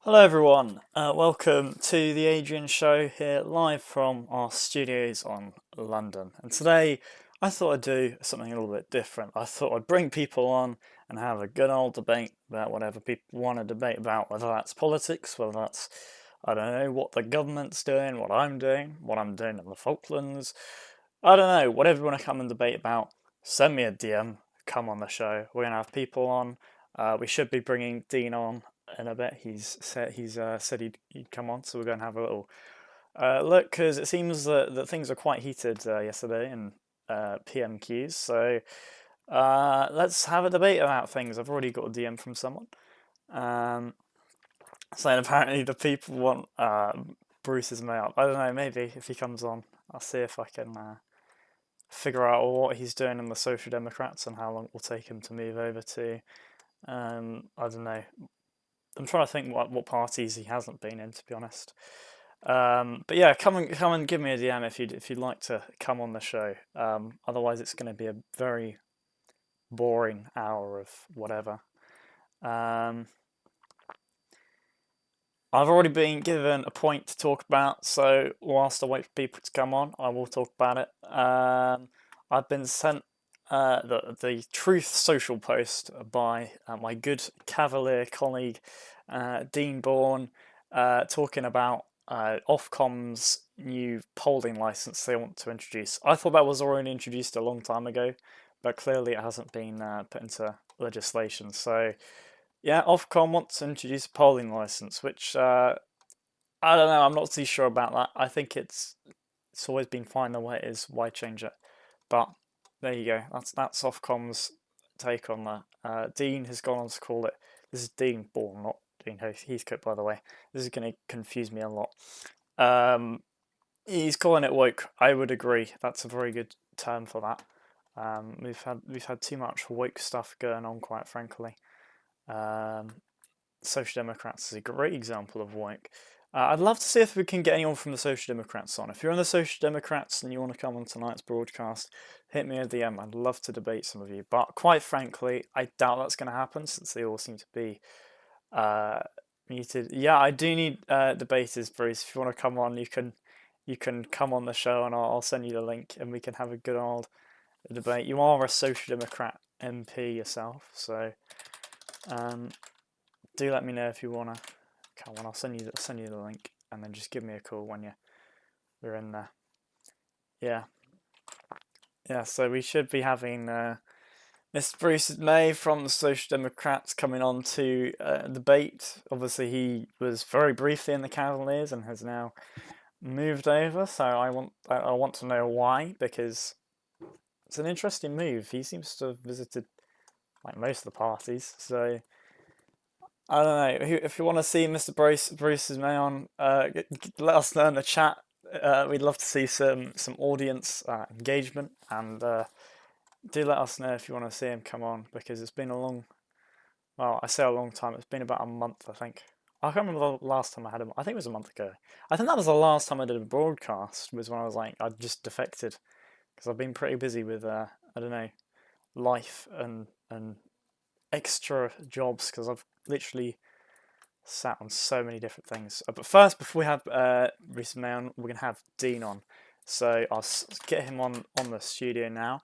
Hello everyone, welcome to the Adrian show here live from our studios on London. And today I thought I'd do something a little bit different. I thought I'd bring people on and have a good old debate about whatever people want to debate about, whether that's politics, whether that's, I don't know, what the government's doing, what I'm doing in the Falklands. I don't know, whatever you want to come and debate about, send me a DM, come on the show. We're going to have people on. We should be bringing Dean on in a bit. Said he'd come on, so we're going to have a little look because it seems that things were quite heated yesterday in PMQs. So let's have a debate about things. I've already got a DM from someone saying apparently the people want Bruce's mail. I don't know. Maybe if he comes on, I'll see if I can figure out what he's doing in the Social Democrats and how long it will take him to move over to. I don't know. I'm trying to think what parties he hasn't been in, to be honest. But yeah, come and give me a DM if you'd like to come on the show. Otherwise, it's going to be a very boring hour of whatever. I've already been given a point to talk about, so whilst I wait for people to come on, I will talk about it. I've been sent the Truth Social post by my good Cavalier colleague Dean Bourne, talking about Ofcom's new polling license they want to introduce. I thought that was already introduced a long time ago, but clearly it hasn't been put into legislation. So yeah, Ofcom wants to introduce a polling license, which I don't know. I'm not too sure about that. I think it's always been fine the way it is. Why change it? But there you go. That's Ofcom's take on that. Dean has gone on to call it. This is Dean Bourne, not Dean Heathcote, by the way. This is going to confuse me a lot. He's calling it woke. I would agree. That's a very good term for that. We've had too much woke stuff going on, quite frankly. Social Democrats is a great example of woke. I'd love to see if we can get anyone from the Social Democrats on. If you're on the Social Democrats and you want to come on tonight's broadcast, hit me a DM. I'd love to debate some of you. But quite frankly, I doubt that's going to happen since they all seem to be muted. Yeah, I do need debaters, Bruce. If you want to come on, you can come on the show and I'll send you the link and we can have a good old debate. You are a Social Democrat MP yourself, so do let me know if you want to come on. I'll send you the link and then just give me a call when you're in there. Yeah. So we should be having Mr. Bruce May from the Social Democrats coming on to debate. Obviously, he was very briefly in the Cavaliers and has now moved over. So I want to know why, because it's an interesting move. He seems to have visited like most of the parties. So I don't know. If you want to see Mr. Bruce's May on, let us know in the chat. We'd love to see some audience engagement, and do let us know if you want to see him come on, because it's been I say a long time, it's been about a month, I think. I can't remember the last time I had him. I think it was a month ago. I think that was the last time I did a broadcast, was when I was like, I just defected, because I've been pretty busy with, I don't know, life and extra jobs, because I've literally sat on so many different things. But first, before we have Bruce May on, we're going to have Dean on. So I'll get him on the studio now.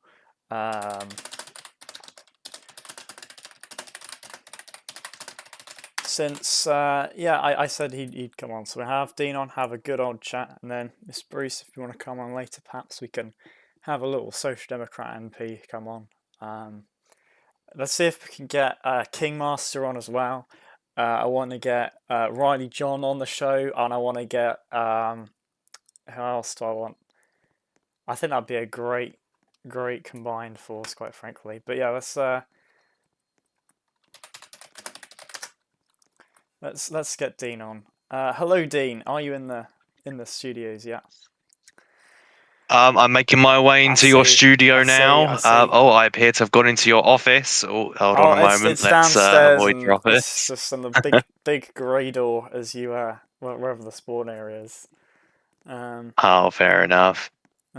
Since I said he'd come on, so we have Dean on, have a good old chat, and then Miss Bruce, if you want to come on later, perhaps we can have a little Social Democrat MP come on. Let's see if we can get Kingmaster on as well. I want to get Riley John on the show, and I want to get who else do I want? I think that'd be a great combined force, quite frankly. But yeah, let's get Dean on. Hello, Dean. Are you in the studios? Yeah. I'm making my way into your studio now. I see. I appear to have gone into your office. Oh, hold on a moment. It's Let's downstairs, avoid your and it's office. just on the big grey door as you wherever the spawn area is. Oh, fair enough.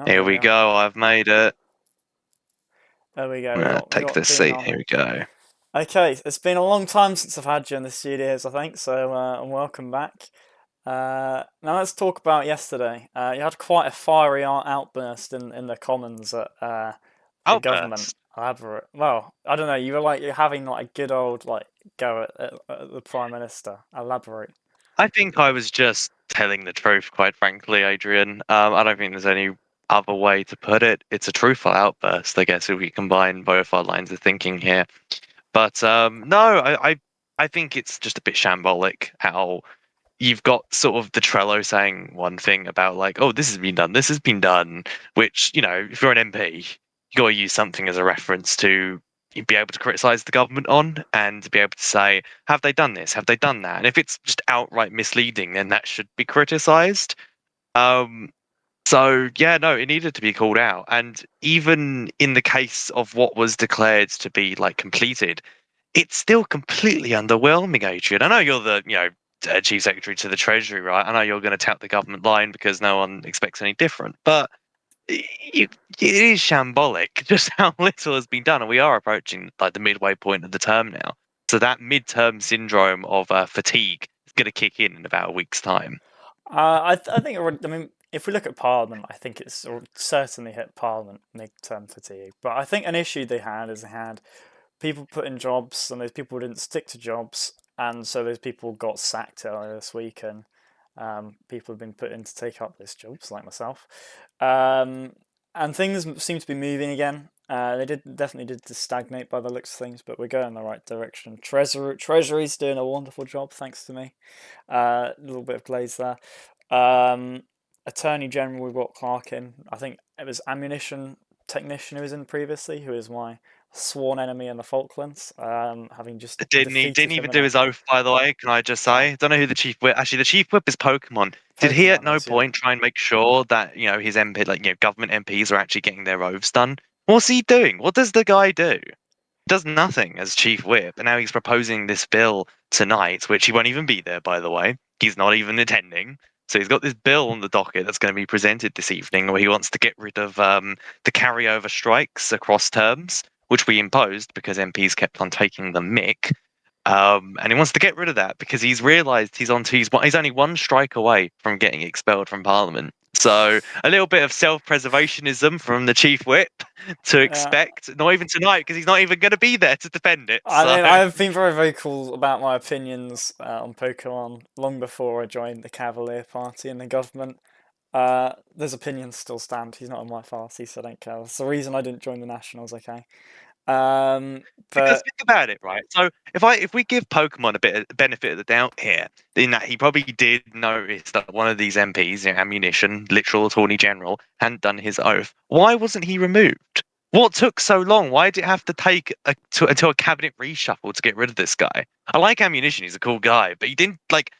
Here we go. I've made it. There we go. Take We got this Dean seat. on. Here we go. Okay, it's been a long time since I've had you in the studios, I think, so and welcome back. Now let's talk about yesterday. You had quite a fiery outburst in the Commons at the government Outburst. elaborate. Well, I don't know. You were like you're having like a good old like go at the Prime Minister. Elaborate. I think I was just telling the truth, quite frankly, Adrian. I don't think there's any other way to put it. It's a truthful outburst, I guess, if we combine both our lines of thinking here. But no, I think it's just a bit shambolic how you've got sort of the Trello saying one thing about like, oh, this has been done, this has been done, which, if you're an MP, you got to use something as a reference to be able to criticize the government on and to be able to say, have they done this? Have they done that? And if it's just outright misleading, then that should be criticized. Um, so yeah, no, it needed to be called out. And even in the case of what was declared to be like completed, it's still completely underwhelming, Adrian. I know you're the, chief secretary to the treasury, right? I know you're going to tout the government line because no one expects any different, but it is shambolic just how little has been done, and we are approaching like the midway point of the term now. So that midterm syndrome of fatigue is going to kick in about a week's time. I think I mean, if we look at Parliament, I think it's certainly hit Parliament mid-term fatigue. But I think an issue they had is they had people put in jobs, and those people didn't stick to jobs, and so those people got sacked earlier this week, and people have been put in to take up those jobs, like myself. Um, and things seem to be moving again. They definitely did stagnate by the looks of things, but we're going in the right direction. Treasury's doing a wonderful job, thanks to me. A little bit of glaze there. Um, Attorney General, we've got Clark in. I think it was ammunition technician who was in previously, who is my sworn enemy in the Falklands, having just Didn't he? defeated Didn't him even in do a his oath, by the way. Can I just yeah, say? Don't know who the chief whip. Actually, the chief whip is Pokemon. Did he at Pokemon no is, yeah. point try and make sure that his MP, like government MPs, are actually getting their oaths done? What's he doing? What does the guy do? Does nothing as chief whip, and now he's proposing this bill tonight, which he won't even be there, by the way. He's not even attending. So he's got this bill on the docket that's going to be presented this evening, where he wants to get rid of the carryover strikes across terms, which we imposed because MPs kept on taking the mick. And he wants to get rid of that because he's realised he's only one strike away from getting expelled from Parliament. So a little bit of self-preservationism from the chief whip to Yeah. expect. Not even tonight because he's not even going to be there to defend it. I So mean, I've been very vocal about my opinions on Pokemon long before I joined the Cavalier Party in the government. Those opinions still stand. He's not in my party, so I don't care. That's the reason I didn't join the Nationals, okay? because But think about it, right? So if we give Pokemon a bit of benefit of the doubt here, in that he probably did notice that one of these MPs, ammunition, literal attorney general, hadn't done his oath. Why wasn't he removed? What took so long? Why did it have to take until a cabinet reshuffle to get rid of this guy? I like ammunition; he's a cool guy, but he didn't like.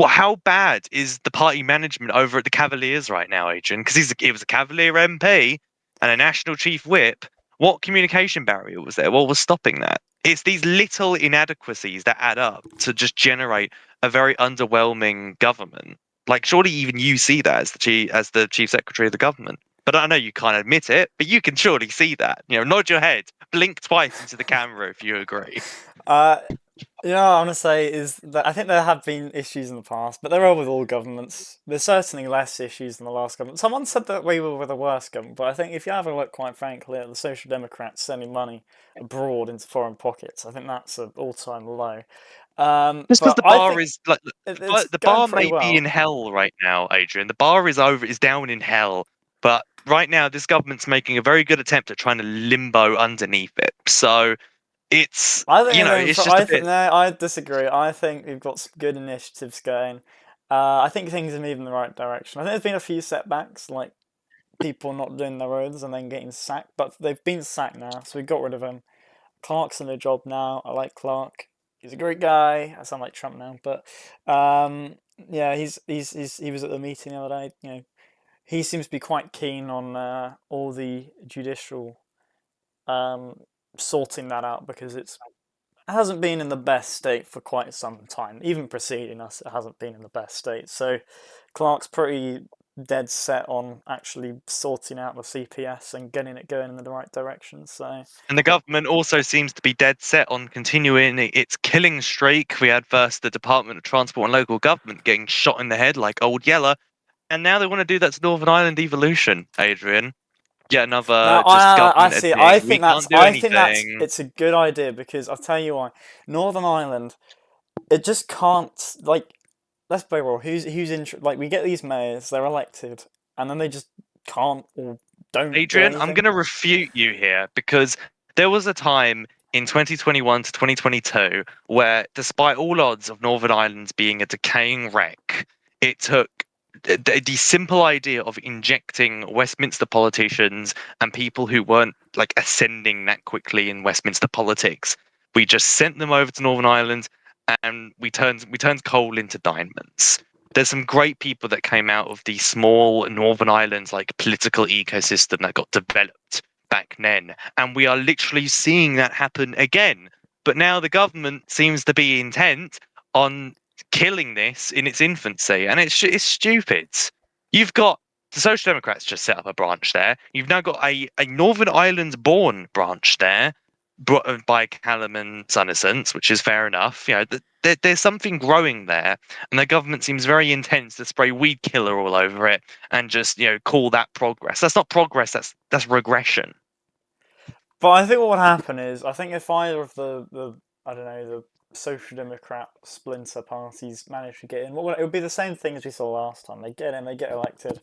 How bad is the party management over at the Cavaliers right now, Adrian? Because he was a Cavalier MP and a national chief whip. What communication barrier was there? What was stopping that? It's these little inadequacies that add up to just generate a very underwhelming government. Like, surely even you see that as the chief secretary of the government. But I know you can't admit it, but you can surely see that. Nod your head, blink twice into the camera if you agree. uh, what I want to say is that I think there have been issues in the past, but there are with all governments. There's certainly less issues than the last government. Someone said that we were with the worst government, but I think if you have a look, quite frankly, at the Social Democrats sending money abroad into foreign pockets, I think that's an all-time low. Just because But the I bar think is like it's the going bar pretty may be in well. hell right now, Adrian. The bar is down in hell. But right now, this government's making a very good attempt at trying to limbo underneath it. So it's I think they're going it's for. just I a think bit. no, I disagree. I think we've got some good initiatives going. I think things are moving in the right direction. I think there's been a few setbacks, like people not doing their oaths and then getting sacked, but they've been sacked now, so we got rid of him. Clark's in a job now. I like Clark. He's a great guy. I sound like Trump now, but yeah, he was at the meeting the other day. He seems to be quite keen on all the judicial um, sorting that out because it hasn't been in the best state for quite some time. Even preceding us, it hasn't been in the best state. So Clark's pretty dead set on actually sorting out the CPS and getting it going in the right direction. So, And the government also seems to be dead set on continuing its killing streak. We had first the Department of Transport and Local Government getting shot in the head like Old Yeller, and now they want to do that to Northern Ireland evolution, Adrian. Yet now another just I government see. admitting we can't do anything. It's a good idea because I'll tell you why. Northern Ireland, it just can't like. Let's be real. Who's in like we get these mayors, they're elected, and then they just can't or don't do Adrian, I'm anything. going to refute you here because there was a time in 2021 to 2022 where, despite all odds of Northern Ireland being a decaying wreck, it took the simple idea of injecting Westminster politicians and people who weren't like ascending that quickly in Westminster politics. We just sent them over to Northern Ireland and we turned coal into diamonds. There's some great people that came out of the small Northern Ireland like political ecosystem that got developed back then, and we are literally seeing that happen again. But now the government seems to be intent on killing this in its infancy, and it's stupid. You've got the Social Democrats just set up a branch there. You've now got a Northern Ireland born branch there, brought by Callum and Sunnysons, which is fair enough. You know, there's something growing there, and the government seems very intense to spray weed killer all over it and just call that progress. That's not progress. That's regression. But I think what would happen is I think if either of the I don't know the Social Democrat splinter parties manage to get in, it would be the same thing as we saw last time. They get in, they get elected.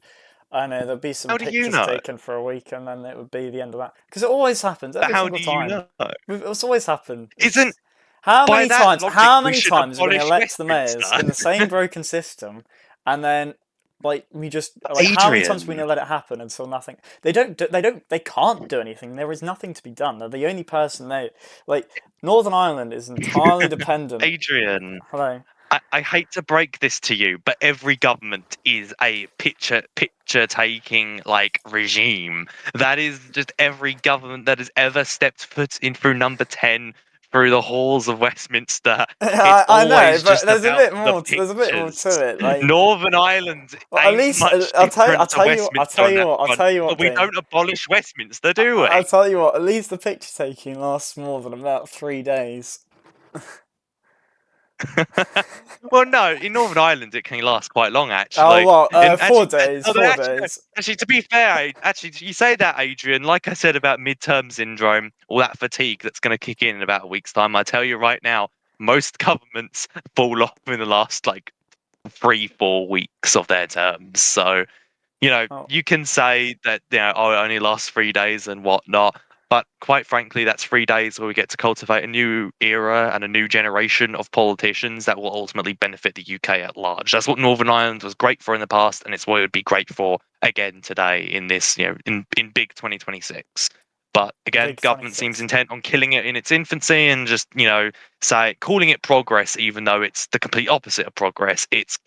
I know there'll be some How do you pictures know? taken for a week, and then it would be the end of that. Because it always happens But every how single do you time. know? It's always happened. Isn't How by many that times? logic How we many should times are we going to abolish elect the mayors Westminster? in the same broken system, and then like we just like how many times are we Adrian, going to let it happen until nothing? They can't do anything. There is nothing to be done. They're the only person they like. Northern Ireland is entirely dependent. Adrian. Hello. I hate to break this to you, but every government is a picture taking like regime. That is just every government that has ever stepped foot in through number 10 through the halls of Westminster. It's I know, always but just about the there's a bit more pictures. to it. Like, Northern Ireland well, at ain't least much I'll different to tell you, Westminster on that I'll front, tell you what, but we Dean. don't abolish Westminster, do we? I'll tell you what. At least the picture taking lasts more than about 3 days. Well, no, in Northern Ireland it can last quite long, Oh, actually. what? And 4 days. although 4 days. actually, to be fair, actually, you say that, Adrian. Like I said about midterm syndrome, all that fatigue that's going to kick in about a week's time. I tell you right now, most governments fall off in the last like 3-4 weeks of their terms. So Oh. you can say that oh, it only lasts 3 days and whatnot. But quite frankly, that's 3 days where we get to cultivate a new era and a new generation of politicians that will ultimately benefit the UK at large. That's what Northern Ireland was great for in the past, and it's what it would be great for again today in this, in big 2026. But again, Big government seems 26. intent on killing it in its infancy and just, calling it progress, even though it's the complete opposite of progress. It's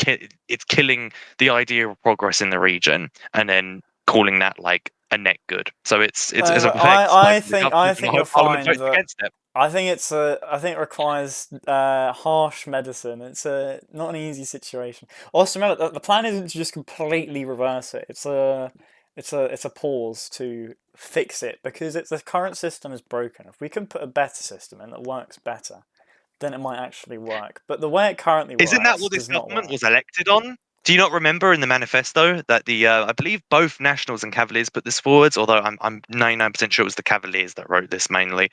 killing the idea of progress in the region, and then calling that like a net good. So it's a perfect like the I government and the think whole you'll parliament find votes that. against it. I think it requires harsh medicine. It's not an easy situation. Also, remember the plan isn't to just completely reverse it. It's a pause to fix it because the current system is broken. If we can put a better system in that works better, then it might actually work. But the way it currently Isn't that works what this does not government work. was elected on? Do you not remember in the manifesto that I believe both Nationals and Cavaliers put this forwards, although I'm 99% sure it was the Cavaliers that wrote this mainly,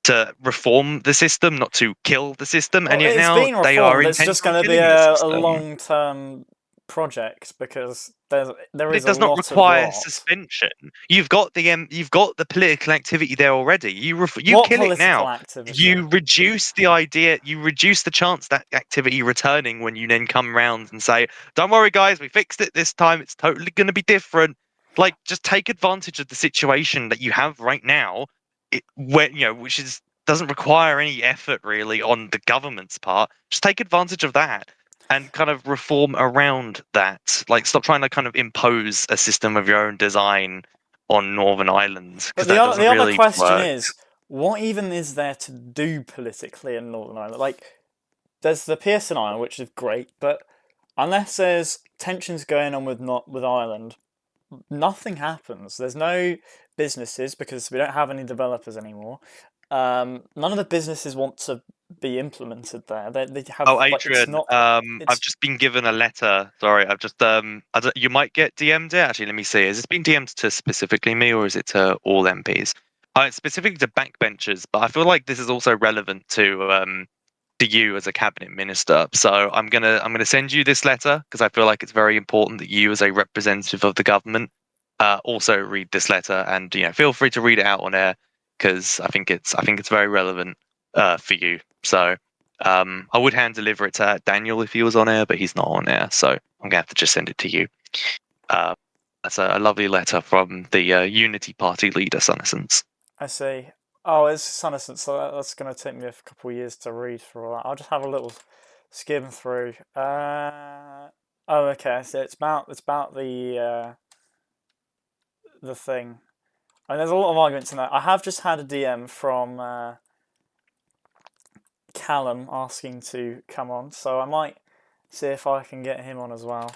to reform the system, not to kill the system, and Well, yet it's now been they are reformed. It's intent just on going to be killing the a system. long-term project because there But is it a does not lot of require rot. suspension. You've got the political activity there already. You What kill it political now. activity? You reduce the idea. You reduce the chance that activity returning when you then come round and say, "Don't worry, guys, we fixed it this time. It's totally going to be different." Like, just take advantage of the situation that you have right now, which is doesn't require any effort really on the government's part. Just take advantage of that and kind of reform around that. Like, stop trying to kind of impose a system of your own design on Northern Ireland But because that the doesn't other really question work. is, what even is there to do politically in Northern Ireland? Like, there's the PSNI, which is great, but unless there's tensions going on with Ireland, nothing happens. There's no businesses because we don't have any developers anymore. None of the businesses want to be implemented there. They have. Oh, Like, it's Adrian, not. I've just been given a letter. Sorry, I've just you might get DM'd it. Actually, let me see. Has this been DM'd to specifically me, or is it to all MPs? It's specifically to backbenchers, but I feel like this is also relevant to you as a cabinet minister. So I'm gonna send you this letter because I feel like it's very important that you, as a representative of the government, also read this letter, and feel free to read it out on air because I think it's very relevant for you. So I would hand deliver it to Daniel if he was on air, but he's not on air, so I'm gonna have to just send it to you. That's a lovely letter from the Unity Party leader, Sunnessence. I see. Oh, it's Sunnessence, so that's going to take me a couple of years to read through all that. I'll just have a little skim through. Oh, okay. So it's about the thing. I mean, there's a lot of arguments in that. I have just had a DM from Callum asking to come on, so I might see if I can get him on as well.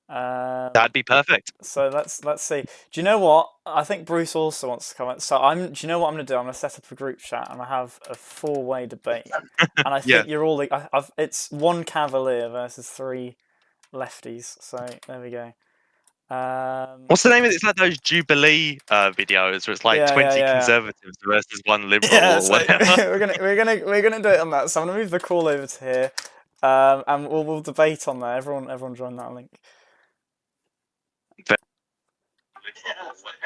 That'd be perfect. So let's see. Do you know what? I think Bruce also wants to comment. So do you know what I'm going to do? I'm going to set up a group chat and I have a 4-way debate. And I think you're all. It's 1 Cavalier versus 3 Lefties. So there we go. What's the name of it? It's like those Jubilee videos where it's like 20 Conservatives versus 1 Liberal or whatever. we're gonna do it on that. So I'm gonna move the call over to here, and we'll debate on there. Everyone join that link.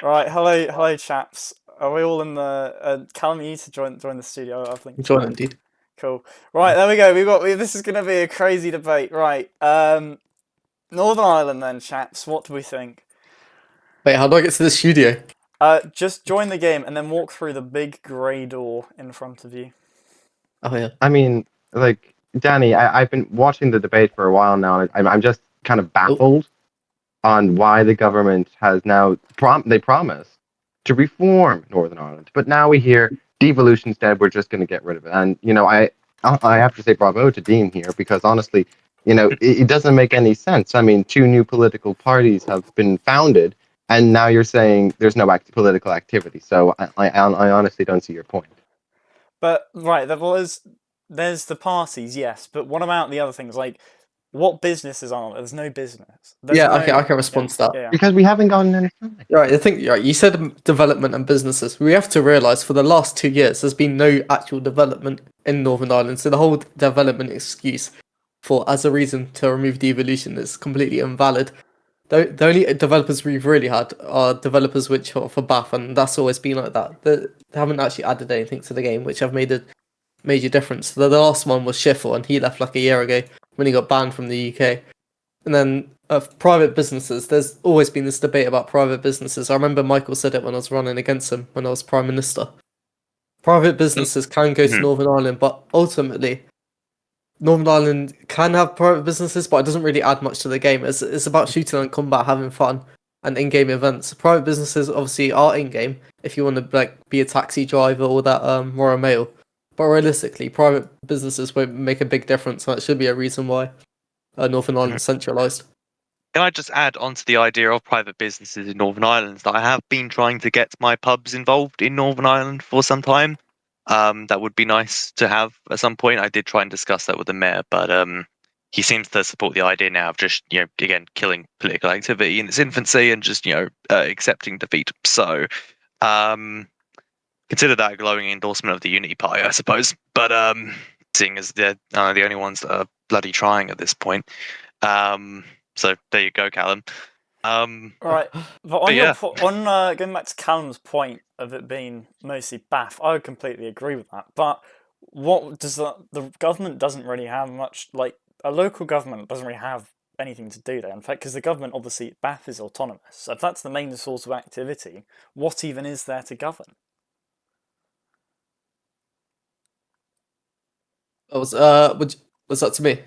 Right, hello, chaps. Are we all in the? Callum, you need to join the studio. I've linked. Join indeed. Cool. Right, there we go. This is going to be a crazy debate. Right, Northern Ireland then, chaps. What do we think? Wait, how do I get to the studio? Just join the game and then walk through the big grey door in front of you. Oh yeah. I mean, like Danny, I've been watching the debate for a while now, and I'm just kind of baffled on why the government has now they promised to reform Northern Ireland, but now we hear devolution's dead. We're just going to get rid of it. And I have to say bravo to Dean here because honestly, it doesn't make any sense. I mean, 2 new political parties have been founded, and now you're saying there's no political activity. So I honestly don't see your point. But right, there's the parties, yes, but what about the other things like? What businesses are there? There's no business. Okay, I can respond to that. Yeah. Because we haven't gotten any. Right, I think you said development and businesses. We have to realise for the last 2 years, there's been no actual development in Northern Ireland. So the whole development excuse as a reason to remove devolution is completely invalid. The only developers we've really had are developers which are for Bath, and that's always been like that. They haven't actually added anything to the game, which have made a major difference. The last one was Schiffel, and he left like a year ago when he got banned from the UK. And then private businesses, there's always been this debate about private businesses. I remember Michael said it when I was running against him when I was Prime Minister. Private businesses can go to Northern Ireland, but ultimately, Northern Ireland can have private businesses, but it doesn't really add much to the game. It's about shooting and combat, having fun, and in-game events. Private businesses obviously are in-game if you want to be a taxi driver or that Royal Mail. But realistically, private businesses won't make a big difference, and that should be a reason why Northern Ireland is centralised. Can I just add on to the idea of private businesses in Northern Ireland that I have been trying to get my pubs involved in Northern Ireland for some time. That would be nice to have at some point. I did try and discuss that with the mayor, but he seems to support the idea now of just, again, killing political activity in its infancy and just, accepting defeat. So, consider that a glowing endorsement of the Unity Party, I suppose. But seeing as they're the only ones that are bloody trying at this point. So there you go, Callum. Right, but on going back to Callum's point of it being mostly Bath, I would completely agree with that. But what does the government doesn't really have much, like a local government doesn't really have anything to do there. In fact, because the government obviously Bath is autonomous, so if that's the main source of activity, what even is there to govern? Was that to me?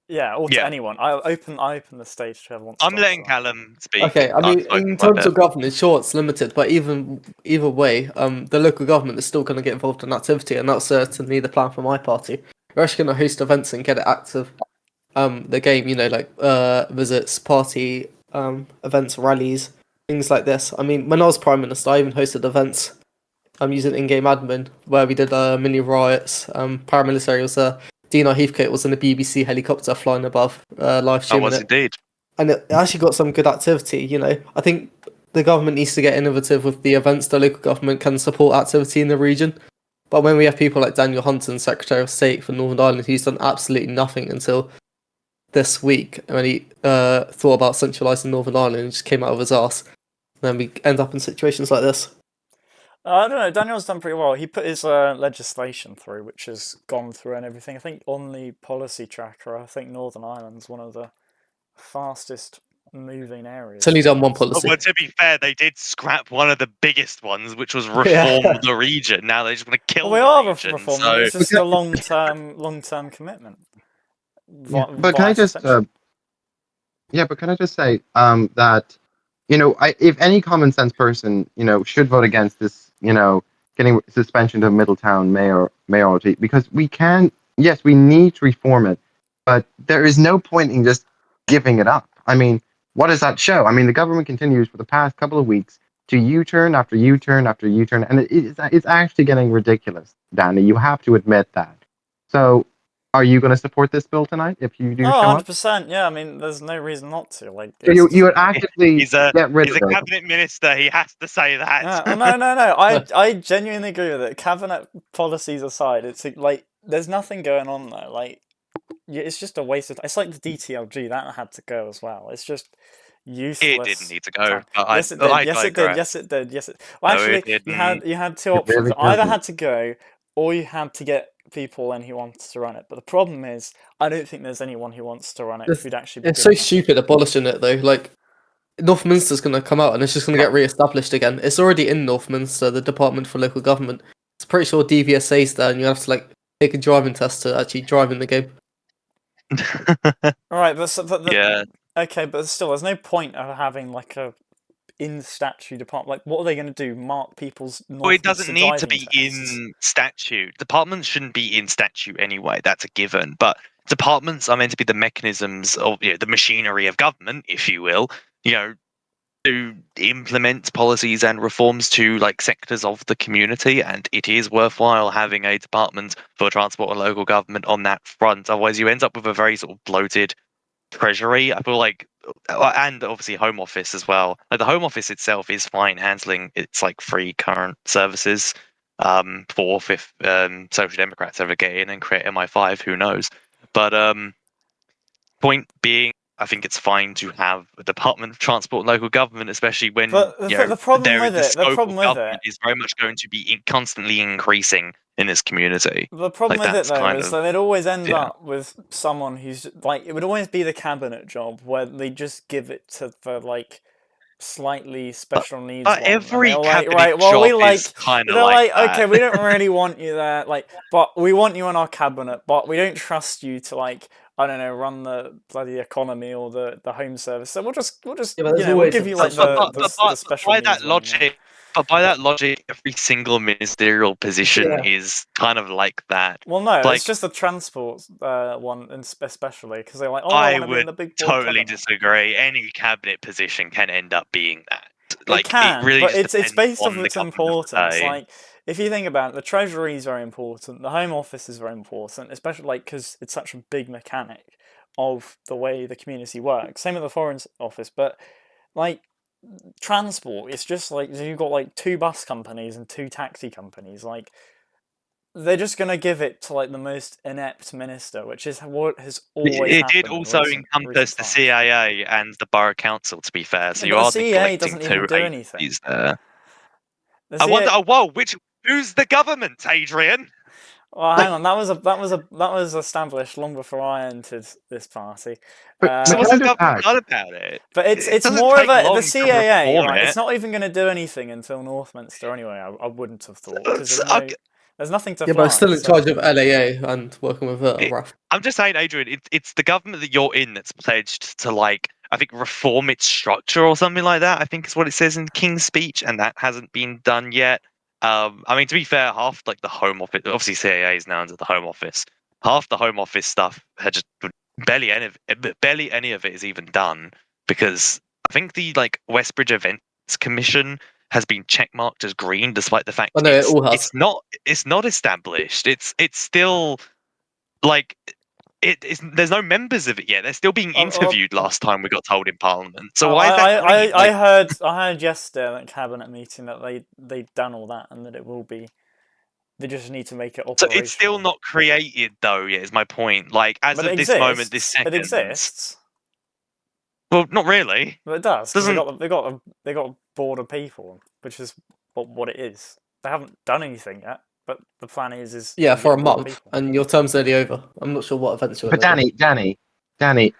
Yeah, or to anyone. I open the stage to whoever wants. I'm letting Callum speak. Okay, I mean, in terms of governance, sure, it's limited, but either way, the local government is still going to get involved in activity, and that's certainly the plan for my party. We're actually going to host events and get it active. the game, you know, like visits, party, events, rallies, things like this. I mean, when I was Prime Minister, I even hosted events. I'm using in-game admin where we did mini riots. Paramilitary was there. Dina Heathcote was in the BBC helicopter flying above, live I streaming was it. indeed. And it actually got some good activity, you know. I think the government needs to get innovative with the events the local government can support activity in the region. But when we have people like Daniel Hunton, Secretary of State for Northern Ireland, who's done absolutely nothing until this week, when he thought about centralising Northern Ireland and just came out of his arse, then we end up in situations like this. I don't know. Daniel's done pretty well. He put his legislation through, which has gone through and everything. I think on the policy tracker, I think Northern Ireland's one of the fastest moving areas. It's only done one Oh, policy. well, to be fair, they did scrap one of the biggest ones, which was reform the region. Now they just want to kill Well, we the are region. reforming. So It's just a long-term commitment. But can I just but can I just say that, you know, if any common sense person, you know, should vote against this, you know, getting suspension of Middletown mayoralty, because we need to reform it, but there is no point in just giving it up. I mean, what does that show? I mean, the government continues for the past couple of weeks to U-turn after U-turn after U-turn, and it's actually getting ridiculous, Danny. You have to admit that. So, are you going to support this bill tonight if you do show up? 100%. Yeah, I mean, there's no reason not to. Like, So you would actively get rid of he's a it. cabinet minister. He has to say that. Yeah, no. I genuinely agree with it. Cabinet policies aside, it's like there's nothing going on there. Like, it's just a waste of. It's like the DTLG that had to go as well. It's just useless. It didn't need to go. Yes, it did. Yes, it did. Well, No, actually, you had two options. really Either doesn't. had to go, or you had to get people in who wanted to run it. But the problem is, I don't think there's anyone who wants to run it who'd actually be It's good so enough. stupid abolishing it though. Like, Northminster's going to come out and it's just going to get re-established again. It's already in Northminster, the Department for Local Government. It's pretty sure DVSA's there, and you have to like take a driving test to actually drive in the game. All right, but Yeah. Okay, but still, there's no point of having like a in-statute department. Like, what are they going to do? Mark people's Well, it Northminster doesn't need to driving be tests? in statute. Departments shouldn't be in statute anyway. That's a given. But departments are meant to be the mechanisms of, you know, the machinery of government, if you will. You know, to implement policies and reforms to like sectors of the community, and it is worthwhile having a department for transport and local government on that front. Otherwise, you end up with a very sort of bloated treasury. I feel like, and obviously Home Office as well. Like the Home Office itself is fine handling its like free current services. Fourth, if Social Democrats ever get in and create MI5, who knows? But point being, I think it's fine to have a Department of Transport and Local Government, especially when the problem with it, the problem with government is very much going to be constantly increasing in this community. The problem Like, with it that's though kind is of- that they'd always end yeah. up with someone who's like, it would always be the cabinet job where they just give it to the like slightly special needs one, and every they're like, cabinet right, well, job we like, is kind of they're like like, that. okay, we don't really want you there, like, but we want you in our cabinet, but we don't trust you to like, I don't know, run the bloody economy or the home service. So we'll just Yeah, but you there's know, we'll always give a you like special- the special by needs that one, you know. logic, but by that logic, every single ministerial position is kind of like that. Well, no, Like, it's just the transport one, especially because they're like, oh, I want to be in would the big board totally cabinet. disagree. Any cabinet position can end up being that. Like, It can, really but just it's depends based on off the its government of the importance. day. Like, if you think about it, the Treasury is very important. The Home Office is very important, especially like because it's such a big mechanic of the way the community works. Same with the Foreign Office, but like transport, it's just like you've got like 2 bus companies and 2 taxi companies. Like, they're just gonna give it to like the most inept minister, which is what has always It happened. did in also recent encompass the times. CAA and the Borough Council, to be fair. So Yeah, you but are the CAA neglecting doesn't even two do anything. agencies there. The I wonder. CAA Oh, whoa! Who's the government, Adrian? Well, hang on. That was established long before I entered this party. But So can what's I the just government add? done about it? But It it's doesn't more of take a long the to CAA, reform right? it. It's not even going to do anything until Northminster anyway. I wouldn't have thought because Okay. there's nothing to Yeah, fly. but it's still in so- charge of LAA and working with RAF. I'm just saying, Adrian, it's the government that you're in that's pledged to, like, I think, reform its structure or something like that. I think is what it says in King's Speech, and that hasn't been done yet. I mean, to be fair, half like the Home Office, obviously CAA is now under the Home Office. Half the Home Office stuff had just barely any of it is even done, because I think the Westbridge Events Commission has been checkmarked as green, despite the fact I know it all has. it's not established. It's still like there's no members of it yet. They're still being interviewed. Last time we got told in Parliament. So why is that green? I heard yesterday at the cabinet meeting that they've done all that and that it will be. They just need to make it operational. So it's still not created though. Yeah, is my point. Like as but of this moment, this second, it exists. Well, not really. But it does. They got a board of people, which is what it is. They haven't done anything yet, but the plan is yeah, for a month, and your term's nearly over. I'm not sure what events you're. But Danny,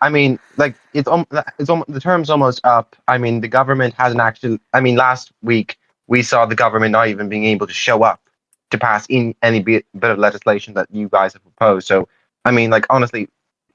I mean, like it's the term's almost up. I mean, the government hasn't actually. I mean, last week we saw the government not even being able to show up to pass in any bit of legislation that you guys have proposed. So, I mean, like honestly,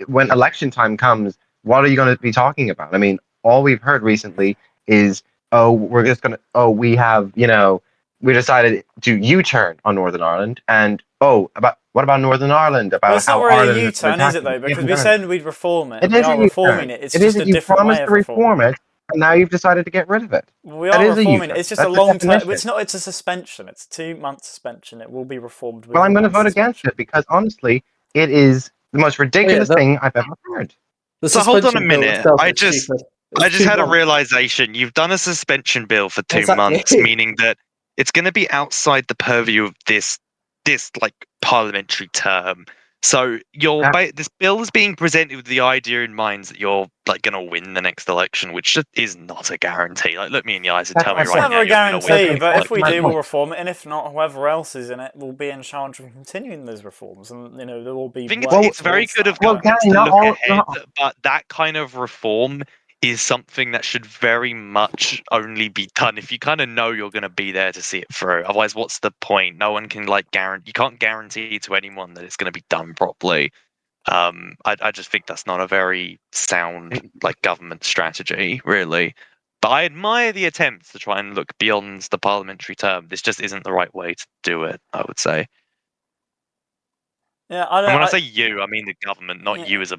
when election time comes, what are you going to be talking about? I mean, all we've heard recently is, we have, we decided to U-turn on Northern Ireland, and what about Northern Ireland? About it's not really a U-turn, is it though? Because we said we'd reform it. We are reforming it. It's just a different way of reform it, and now you've decided to get rid of it. We are reforming it. It's just a long term. It's not. It's a suspension. It's 2 month suspension. It will be reformed. Well, I'm going to vote against it because honestly, it is the most ridiculous thing I've ever heard. So hold on a minute. I just had a realization. You've done a suspension bill for 2 months, meaning that it's going to be outside the purview of this parliamentary term. So this bill is being presented with the idea in mind that you're going to win the next election, which just is not a guarantee. Look me in the eyes and tell me right now. It's never a guarantee, but if we do, we'll reform it, and if not, whoever else is in it will be in charge of continuing those reforms, and there will be. I think it's very good of governments to look ahead, but that kind of reform is something that should very much only be done if you kind of know you're going to be there to see it through. Otherwise, what's the point? No one can guarantee. You can't guarantee to anyone that it's going to be done properly. I just think that's not a very sound government strategy, really. But I admire the attempts to try and look beyond the parliamentary term. This just isn't the right way to do it, I would say. Yeah, and when I say you, I mean the government, not you as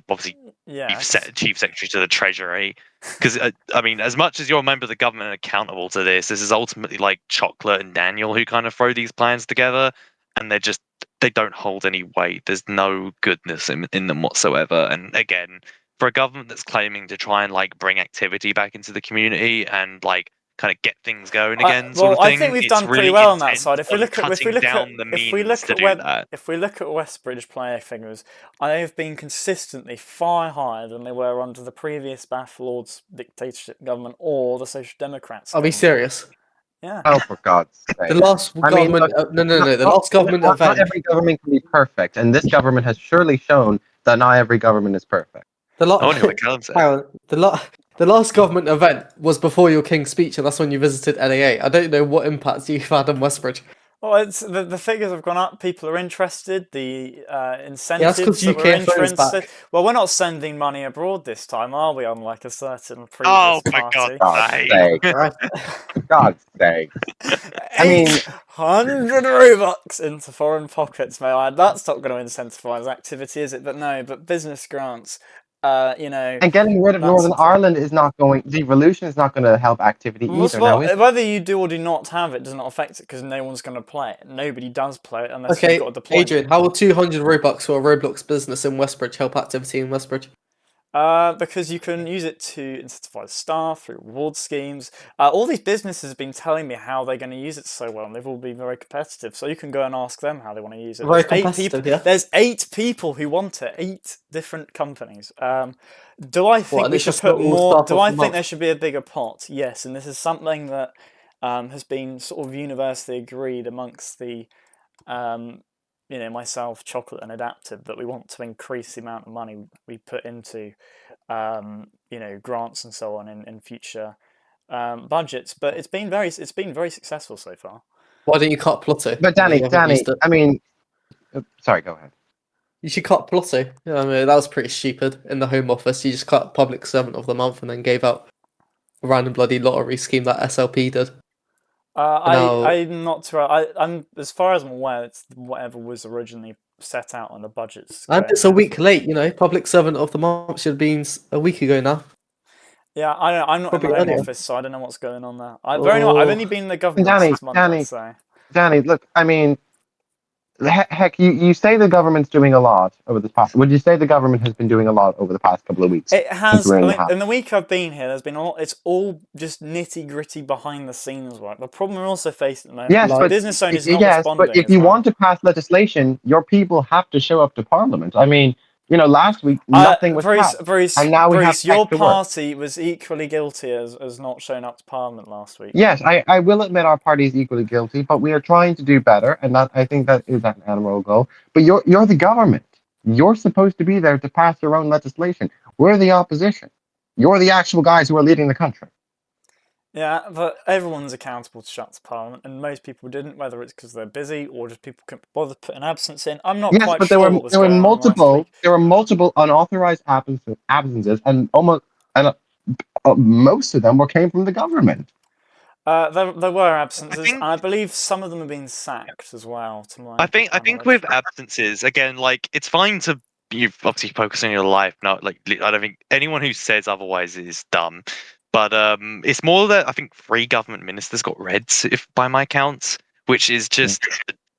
chief secretary to the Treasury. Because I mean, as much as you're a member of the government and accountable to this is ultimately Chocolate and Daniel who kind of throw these plans together, and they don't hold any weight. There's no goodness in them whatsoever. And again, for a government that's claiming to try and bring activity back into the community and kind of get things going again, I think we've done pretty well on that side. If we look at Westbridge player figures, they have been consistently far higher than they were under the previous Bath Lords dictatorship government or the Social Democrats. Are we serious? Yeah. Oh, for God's sake! The last government, the last government event. Not every government can be perfect, and this government has surely shown that not every government is perfect. I wonder what Callum said. The last government event was before your King's speech, and that's when you visited NAA. I don't know what impacts you've had on Westbridge. Well, it's the figures have gone up. People are interested. The incentives that we're interested. Well, we're not sending money abroad this time, are we? Unlike a certain previous party. For God's sake! I mean, 800 Robux into foreign pockets, may I add. That's not going to incentivise activity, is it? But business grants. And getting rid of Northern Ireland is not going. Devolution is not going to help activity either. Whether you do or do not have it does not affect it because no one's going to play it. Nobody does play it unless you've got a deployment. Adrian, how will 200 Robux for a Roblox business in Westbridge help activity in Westbridge? Because you can use it to incentivize staff through reward schemes. All these businesses have been telling me how they're going to use it so well, and they've all been very competitive. So you can go and ask them how they want to use it. Very competitive, yeah. There's 8 people who want it. 8 different companies. Do I think we should put more? Do I think there should be a bigger pot? Yes, and this is something that has been sort of universally agreed amongst the. Myself, Chocolate, and Adaptive, that we want to increase the amount of money we put into, grants and so on in future budgets. But it's been very successful so far. Why don't you cut Plotto? But Danny, I mean, sorry, go ahead. You should cut Plotto. I mean, that was pretty stupid. In the Home Office, you just cut Public Servant of the Month and then gave out a random bloody lottery scheme that SLP did. I'm not too. I'm as far as I'm aware, it's whatever was originally set out on the budgets. And it's a week late, you know. Public Servant of the Month should have been a week ago now. Yeah, I don't know. I'm not in Probably my home earlier. office, so I don't know what's going on there. I've only been in the government Danny, 6 months, Danny. so Danny, look, I mean, heck, you say the government's doing a lot over this past. Would you say the government has been doing a lot over the past couple of weeks? it has. we're in I the mean, house? in the week I've been here, there's been a lot. It's all just nitty gritty behind the scenes work. The problem we're also facing at the moment Yes, is but business owners not yes, responding. but if as you well. want to pass legislation, your people have to show up to Parliament. I mean, you know, last week nothing was passed, Bruce, and now we have your tech to work. party was equally guilty as not showing up to Parliament last week. Yes, I will admit our party is equally guilty, but we are trying to do better, and that I think that is an admirable goal. But you're the government. You're supposed to be there to pass your own legislation. We're the opposition. You're the actual guys who are leading the country. Yeah, but everyone's accountable to shut up to Parliament, and most people didn't, whether it's because they're busy or just people couldn't bother to put an absence in. I'm not Yes, quite but sure what was there were going on last multiple week. there were multiple unauthorized absences, and most of them came from the government. There were absences, and I believe some of them have been sacked as well. I think with absences, again, like it's fine to you obviously focus on your life. Not like I don't think anyone who says otherwise is dumb. But it's more that I think 3 government ministers got reds, if by my counts, which is just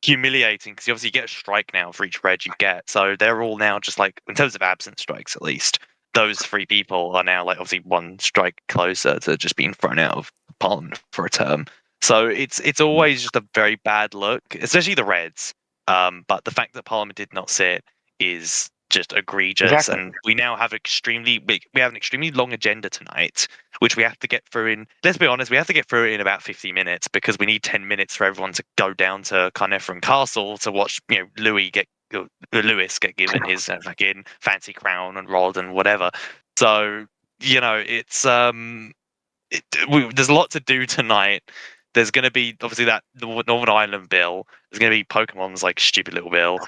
humiliating because you obviously get a strike now for each red you get. So they're all now just like, in terms of absence strikes at least, those 3 people are now like obviously one strike closer to just being thrown out of Parliament for a term. So it's always just a very bad look, especially the Reds. But the fact that Parliament did not sit is just egregious, Exactly. and we now have we have an extremely long agenda tonight, which we have to get through in. Let's be honest, we have to get through it in about 50 minutes because we need 10 minutes for everyone to go down to Carnarvon Castle to watch, you know, Lewis get given his fucking fancy crown and rod and whatever. So you know, it's there's a lot to do tonight. There's going to be obviously that the Northern Ireland bill. There's going to be Pokemon's like stupid little bill.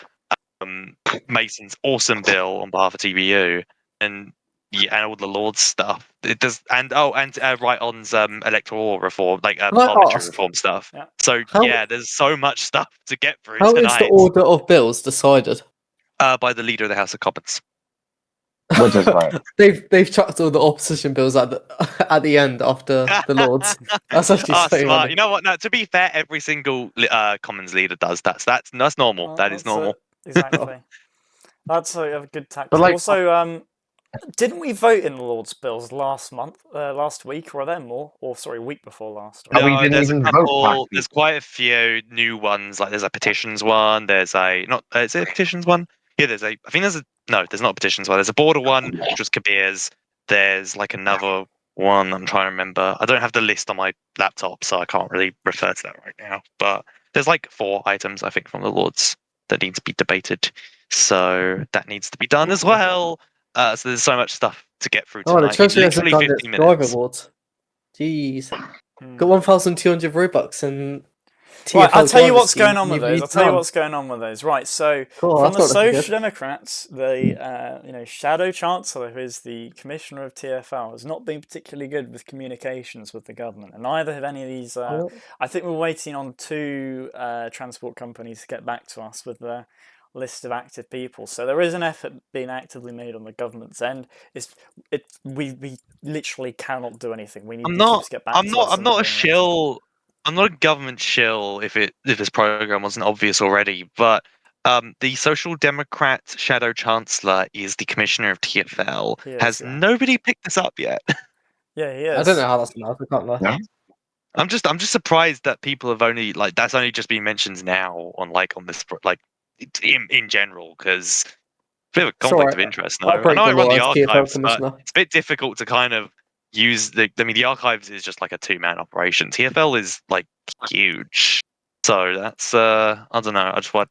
Mason's awesome bill on behalf of TBU, and all the Lord's stuff. It does, and Right-On's electoral reform, like parliamentary reform stuff. Yeah. So there's so much stuff to get through How tonight. is the order of bills decided? By the leader of the House of Commons. Which is right. They've chucked all the opposition bills at the end after the Lords. That's actually so smart. funny. You know what? No, to be fair, every single Commons leader does that. That's normal. Well, that is normal. Exactly. That's a good tactic. But like, also, didn't we vote in the Lord's bills last week, or then more? Or sorry, week before last. No, we didn't there's a even vote couple. last week. There's quite a few new ones. Like there's a petitions one. There's a not. Is it a petitions one? Yeah, there's a. I think there's a. No, there's not a petitions one. There's a border one, which was Kabir's. There's like another one. I'm trying to remember. I don't have the list on my laptop, so I can't really refer to that right now. But there's like 4 items I think from the Lords that need to be debated. So that needs to be done as well. So there's so much stuff to get through tonight. Oh, the Treasury hasn't Literally done 50 its driver minutes. awards. Jeez. Got 1,200 Robux and Right, I'll TFL tell you driver what's scheme. going on with You've those. used I'll tell you none. what's going on with those. Right, so Cool, from that's the not looking good. Social Democrats, the Shadow Chancellor, who is the Commissioner of TFL, has not been particularly good with communications with the government, and neither have any of these. I think we're waiting on 2 transport companies to get back to us with their list of active people. So there is an effort being actively made on the government's end. We literally cannot do anything. We need these people to get back to us. I'm not a shill. I'm not a government shill if this program wasn't obvious already, but the Social Democrat Shadow Chancellor is the Commissioner of TFL. Has nobody picked this up yet? Yeah, he is. I don't know how that's going to happen, can't lie. Yeah. I'm just surprised that people have only that's only just been mentioned now on this in general, because it's a bit of a conflict of interest. No, I know I run the archives, but it's a bit difficult to kind of use the archives is just like a 2-man operation. TFL is like huge, so that's I don't know. I just want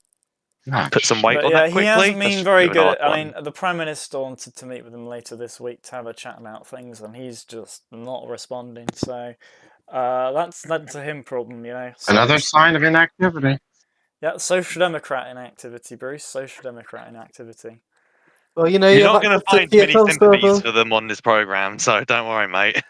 to put some weight on that quickly. He hasn't been very good. I mean, the Prime Minister wanted to meet with him later this week to have a chat about things, and he's just not responding. So that's a him problem, you know. So, another sign of inactivity. Yeah, Social Democrat inactivity, Bruce. Social Democrat inactivity. Well, you know, you're not going to find many sympathies server. for them on this program, so don't worry, mate.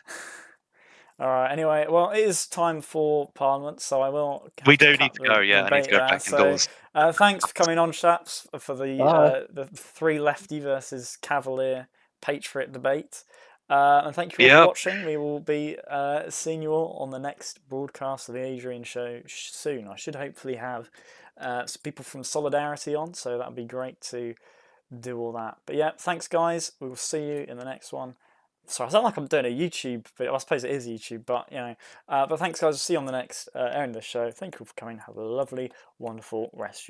All right. Anyway, well, it is time for Parliament, so I will. We have do cut need to the- go. the Yeah, I need debate to go there. back So, indoors. thanks for coming on, chaps, for Bye. the 3 lefty versus Cavalier Patriot debate. And thank you all for Yep. watching. We will be seeing you all on the next broadcast of the Adrian Show soon. I should hopefully have some people from Solidarity on, so that would be great to do all that. But yeah, thanks guys. We will see you in the next one. Sorry, I sound like I'm doing a YouTube video. I suppose it is YouTube, but you know. But thanks guys. We'll see you on the next airing of the show. Thank you all for coming. Have a lovely, wonderful rest.